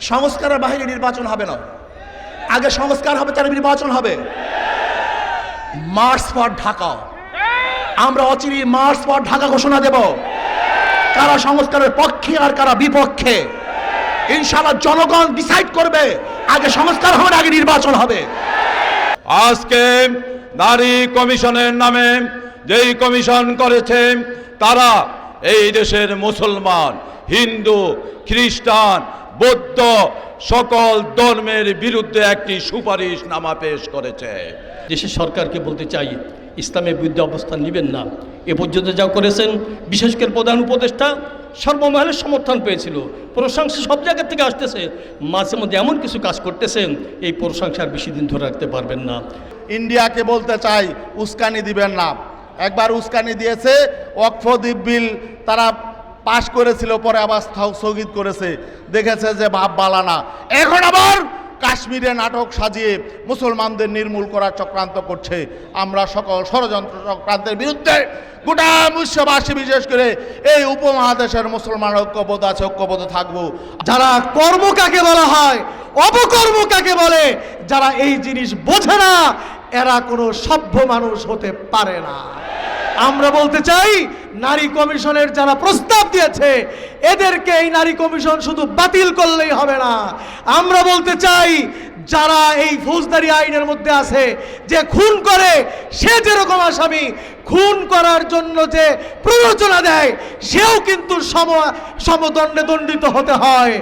সংস্কারের বাইরে নির্বাচন হবে না, আগে সংস্কার হবে তার নির্বাচন হবে। মার্চ ফর ঢাকা, আমরা অচিরেই মার্চ ফর ঢাকা ঘোষণা দেব, কারা সংস্কারের পক্ষে আর কারা বিপক্ষে ইনশাআল্লাহ জনগণ ডিসাইড করবে। আগে সংস্কার হবে, আগে নির্বাচন হবে। আজকে নারী কমিশনের নামে যেই কমিশন করেছে তারা এই দেশের মুসলমান, হিন্দু, খ্রিস্টান, বৌদ্ধ সকল ধর্মের বিরুদ্ধে একটি সুপারিশনামা পেশ করেছে। দেশের সরকারকে বলতে চাই, ইসলামের বিরুদ্ধে অবস্থান নেবেন না। এ পর্যন্ত যা করেছেন, বিশেষ করে প্রধান উপদেষ্টা সর্বমহলের সমর্থন পেয়েছিল, প্রশংসা সব জায়গা থেকে আসতেছে, মাঝে মধ্যে এমন কিছু কাজ করতেছেন এই প্রশংসার বেশি দিন ধরে রাখতে পারবেন না। ইন্ডিয়াকে বলতে চাই, উস্কানি দিবেন না। একবার উস্কানি দিয়েছে, ওয়াকফ বিল তারা পাশ করেছিল, পরে আবার স্থগিত করেছে, দেখেছে যে ভাব বালানা। এখন আবার কাশ্মীরে নাটক সাজিয়ে মুসলমানদের নির্মূল করার চক্রান্ত করছে। আমরা সকল ষড়যন্ত্র চক্রান্তের বিরুদ্ধে গোটা বিশ্ববাসী, বিশেষ করে এই উপমহাদেশের মুসলমান ঐক্যবদ্ধ আছে, ঐক্যবদ্ধ থাকবো। যারা কর্ম কাকে বলা হয়, অপকর্ম কাকে বলে, যারা এই জিনিস বোঝে না, এরা কোনো সভ্য মানুষ হতে পারে না। আমরা বলতে চাই, নারী কমিশনের যারা প্রস্তাব দিয়েছে এদেরকে এই নারী কমিশন শুধু বাতিল করলেই হবে না। আমরা বলতে চাই, যারা এই ফৌজদারি আইনের মধ্যে আছে, যে খুন করে সে যেরকম আসামি, খুন করার জন্য যে প্ররোচনা দেয় সেও কিন্তু সমদণ্ডে দণ্ডিত হতে হয়।